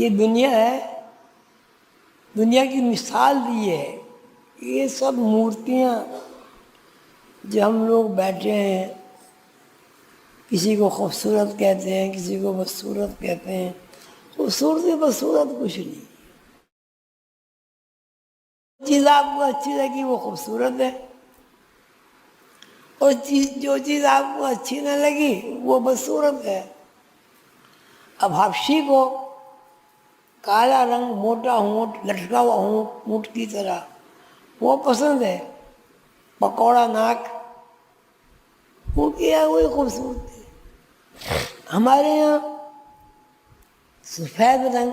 یہ دنیا ہے، دنیا کی مثال دی ہے. یہ سب مورتیاں جو ہم لوگ بیٹھے ہیں، کسی کو خوبصورت کہتے ہیں، کسی کو بدصورت کہتے ہیں. خوبصورتی بدصورت کچھ نہیں. چیز آپ کو اچھی لگی وہ خوبصورت ہے، اور جو چیز آپ کو اچھی نہ لگی وہ بدصورت ہے. اب حبشی کو کالا رنگ، موٹا ہونٹ، لٹکا ہوا ہونٹ کی طرح وہ پسند ہے، پکوڑا ناک، وہ کیا وہی خوبصورتی ہے. ہمارے یہاں سفید رنگ،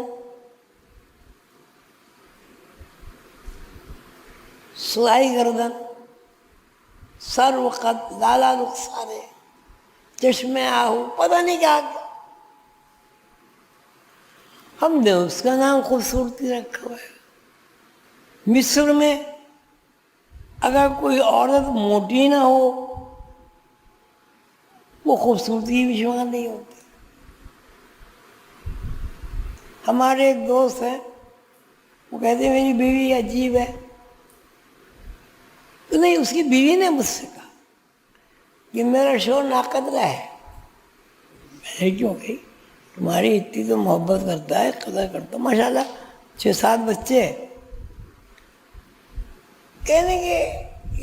سلائی گردن، سر وقت، لالا رخسارے، چشمے آہو، پتہ نہیں کیا کیا. ہم نے اس کا نام خوبصورتی رکھا ہوا ہے. مصر میں اگر کوئی عورت موٹی نہ ہو وہ خوبصورتی بھی شمار نہیں ہوتی. ہمارے ایک دوست ہیں، وہ کہتے ہیں میری بیوی عجیب ہے. تو نہیں، اس کی بیوی نے مجھ سے کہا کہ میرا شوہر ناقدرہ ہے. میں نے کیوں کہ تمہاری اتنی تو محبت کرتا ہے، قدر کرتا ہے، ماشاء اللہ 6-7 بچے. کہنے کہ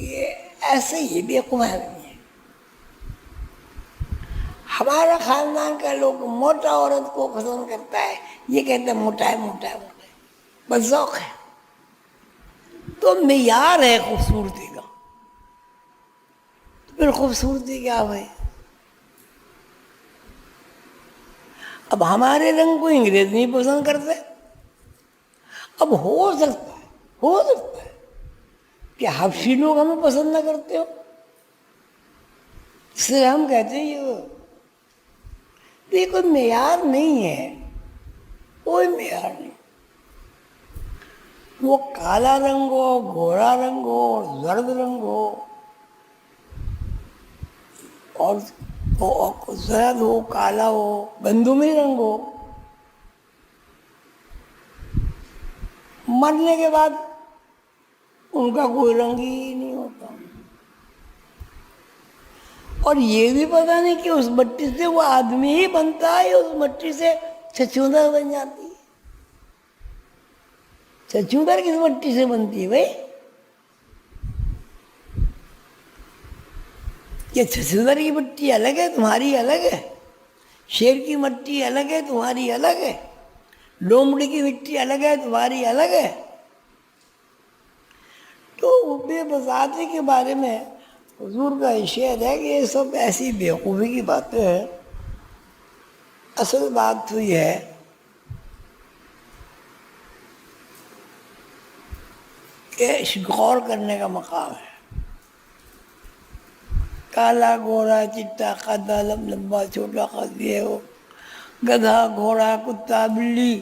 یہ ایسے ہی بیوقوف ہے. ہمارا خاندان کا لوگ موٹا عورت کو پسند کرتا ہے، یہ کہتے ہیں موٹا ہے موٹا ہے موٹا ہے، بس ذوق ہے. تو معیار ہے خوبصورتی کا. پھر خوبصورتی کیا بھائی؟ اب ہمارے رنگ کو انگریز نہیں پسند کرتے. اب ہو سکتا ہے کہ حبشی لوگ ہمیں پسند نہ کرتے ہو، اس لیے ہم کہتے ہیں یہ کوئی معیار نہیں ہے، کوئی معیار نہیں. وہ کالا رنگ ہو، گھوڑا رنگ ہو، زرد رنگ ہو، اور زرد ہو، کالا ہو، گندمی رنگ ہو، مرنے کے بعد ان کا کوئی رنگ ہی نہیں ہوتا. اور یہ بھی پتہ نہیں کہ اس مٹی سے وہ آدمی ہی بنتا ہے یا اس مٹی سے چھچھوندر بن جاتی ہے. چھچھوندر کس مٹی سے بنتی ہے بھائی؟ کہ چھچھوندر کی مٹی الگ ہے، تمہاری الگ ہے. شیر کی مٹی الگ ہے، تمہاری الگ ہے. لومڑی کی مٹی الگ ہے، تمہاری الگ ہے. تو بے بذاتی کے بارے میں حضور کا شعر ہے کہ یہ سب ایسی بیوقوفی کی باتیں ہیں. اصل بات تو یہ ہے کہ غور کرنے کا مقام ہے. کالا گورا چٹا قدا، لمبا چھوٹا قد، یہ ہو، گدھا گھوڑا کتا بلی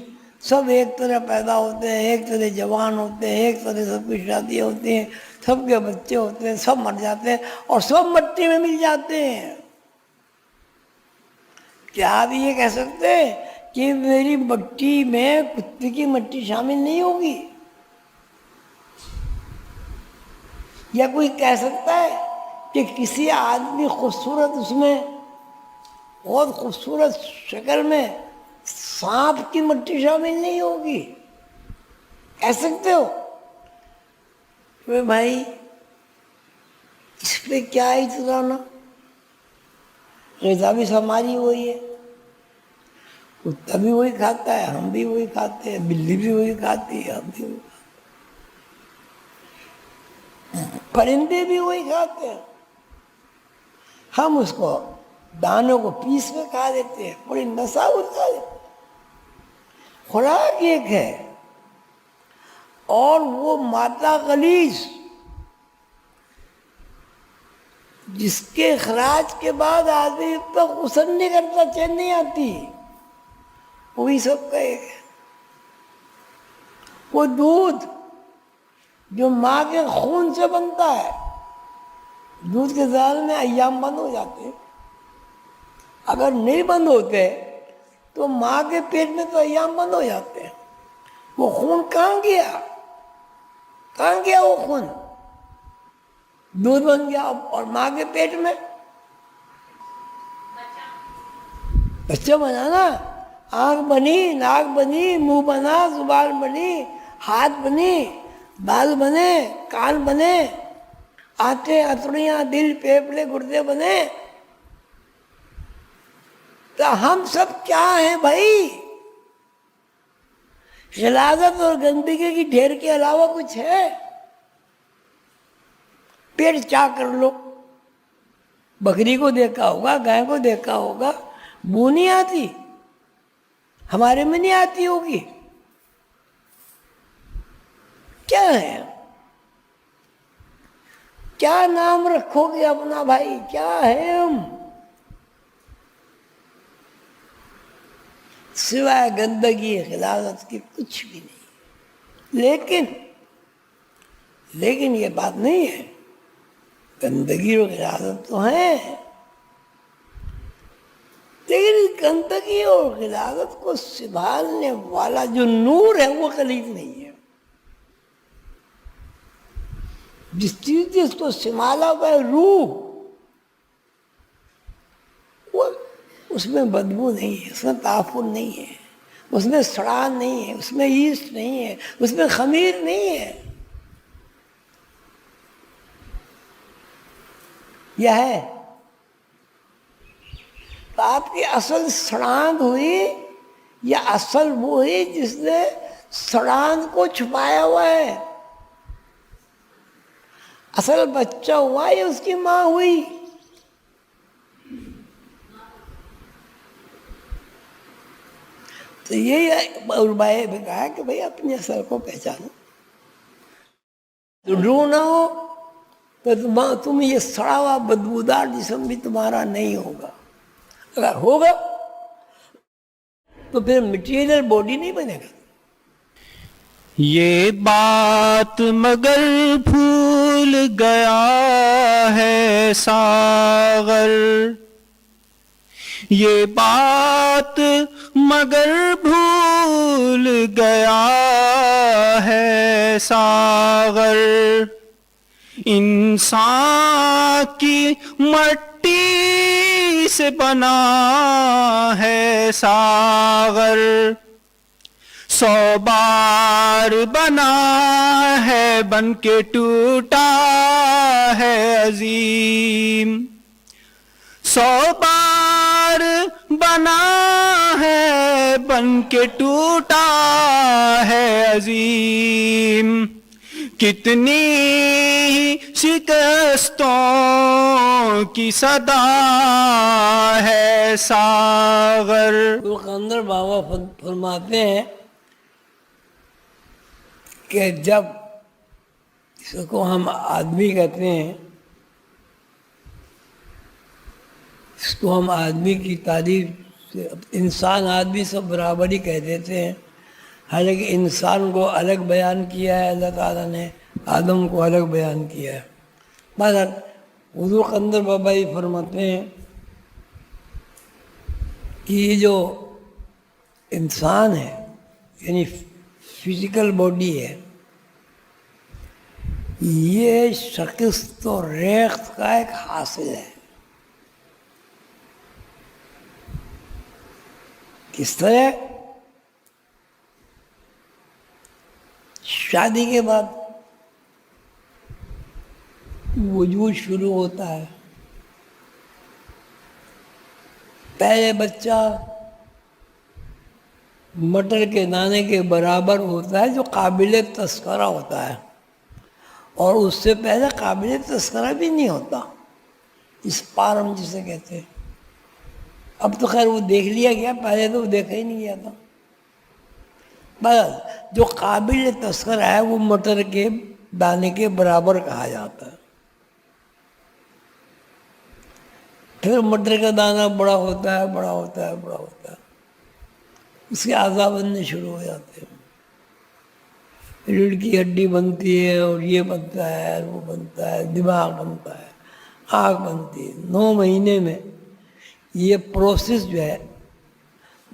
سب ایک طرح پیدا ہوتے ہیں، ایک طرح جوان ہوتے ہیں، ایک طرح سب کی شادیاں ہوتی ہیں، سب کے بچے ہوتے ہیں، سب مر جاتے ہیں اور سب مٹی میں مل جاتے ہیں. کیا آپ یہ کہہ سکتے ہیں کہ میری مٹی میں کتے کی مٹی شامل نہیں ہوگی؟ یا کوئی کہہ سکتا ہے کہ کسی آدمی خوبصورت اس میں بہت خوبصورت شکل میں سانپ کی مٹی شامل نہیں ہوگی؟ کہہ سکتے ہو؟ کہ بھائی اس پہ کیا اترانا؟ غذا بھی ہماری وہی ہے، کتا بھی وہی کھاتا ہے، ہم بھی وہی کھاتے ہیں، بلی بھی وہی کھاتی ہے، ہم بھی وہی کھاتے ہیں، پرندے بھی وہی کھاتے ہیں. ہم اس کو دانوں کو پیس میں کھا دیتے ہیں، پرندہ ثابت کھا دیتے ہیں. خوراک ایک ہے. اور وہ مادہ غلیظ جس کے اخراج کے بعد آدمی پر غسل نہیں کرتا، چین نہیں آتی، وہی سب کا ایک ہے. وہ دودھ جو ماں کے خون سے بنتا ہے، دودھ کے زال میں ایام بند ہو جاتے ہیں. اگر نہیں بند ہوتے تو ماں کے پیٹ میں تو ایام بند ہو جاتے ہیں. وہ خون کہاں گیا؟ کہاں گیا وہ خون؟ دودھ بن گیا. اور ماں کے پیٹ میں بچہ بنا نا. آنکھ بنی، ناک بنی، منہ بنا، زبان بنی، ہاتھ بنی، بال بنے، کان بنے، آنتیں، اتڑیاں، دل، پھیپھڑے، گردے بنے. تو ہم سب کیا ہیں بھائی؟ غلاظت اور گندگی کی ڈھیر کے علاوہ کچھ ہے؟ پیٹ چاک کر لو. بکری کو دیکھا ہوگا، گائے کو دیکھا ہوگا، بو نہیں آتی، ہمارے میں نہیں آتی ہوگی. کیا ہے؟ کیا نام رکھو گے اپنا بھائی؟ کیا ہے ہم؟ سوائے گندگی غلاظت کی کچھ بھی نہیں. لیکن یہ بات نہیں ہے. گندگی اور غلاظت تو ہے، لیکن گندگی اور غلاظت کو سنبھالنے والا جو نور ہے وہ خلیج نہیں ہے. جس چیز کو سنبھالا ہوا ہے روح، وہ اس میں بدبو نہیں ہے، اس میں تعفن نہیں ہے، اس میں سڑان نہیں ہے، اس میں ایسٹ نہیں ہے، اس میں خمیر نہیں ہے. یہ ہے. تو آپ کی اصل سڑاند ہوئی یا اصل وہ ہوئی جس نے سڑاند کو چھپایا ہوا ہے؟ اصل بچہ ہوا یا اس کی ماں ہوئی؟ تو یہی علماء نے کہا کہ بھئی اپنے اصل کو پہچانو. تو روح نہ ہو تو تم یہ سڑا ہوا بدبودار جسم بھی تمہارا نہیں ہوگا. اگر ہوگا تو پھر مٹیریل باڈی نہیں بنے گا. یہ بات مگر بھول گیا ہے ساغر، یہ بات مگر بھول گیا ہے ساغر، انسان کی مٹی سے بنا ہے ساغر، 100 بار بنا ہے بن کے ٹوٹا ہے عظیم، 100 بار بنا ہے بن کے ٹوٹا ہے عظیم، کتنی شکستوں کی صدا ہے ساغر. سکندر بابا فرماتے ہیں کہ جب اس کو ہم آدمی کہتے ہیں، اس کو ہم آدمی کی تعریف سے انسان آدمی سب برابری کہہ دیتے ہیں، حالانکہ انسان کو الگ بیان کیا ہے اللہ تعالیٰ نے، آدم کو الگ بیان کیا ہے. بہرحال حضور سکندر بابا یہ فرماتے ہیں کہ یہ جو انسان ہے یعنی فزیکل باڈی ہے، یہ شکست و ریخت کا ایک حاصل ہے. کس طرح؟ شادی کے بعد وجود شروع ہوتا ہے. پہلے بچہ مٹر کے دانے کے برابر ہوتا ہے جو قابل تذکرہ ہوتا ہے، اور اس سے پہلے قابل تذکرہ بھی نہیں ہوتا، اس پارم جسے کہتے ہیں. اب تو خیر وہ دیکھ لیا گیا، پہلے تو وہ دیکھا ہی نہیں گیا تھا. بس جو قابل تذکرہ ہے وہ مٹر کے دانے کے برابر کہا جاتا ہے. پھر مٹر کا دانہ بڑا ہوتا ہے، بڑا ہوتا ہے، بڑا ہوتا ہے، اس کے اعضاء بننے شروع ہو جاتے ہیں. ریڑھ کی ہڈی بنتی ہے، اور یہ بنتا ہے، وہ بنتا ہے، دماغ بنتا ہے، آنکھ بنتی ہے. 9 مہینے میں یہ پروسیس جو ہے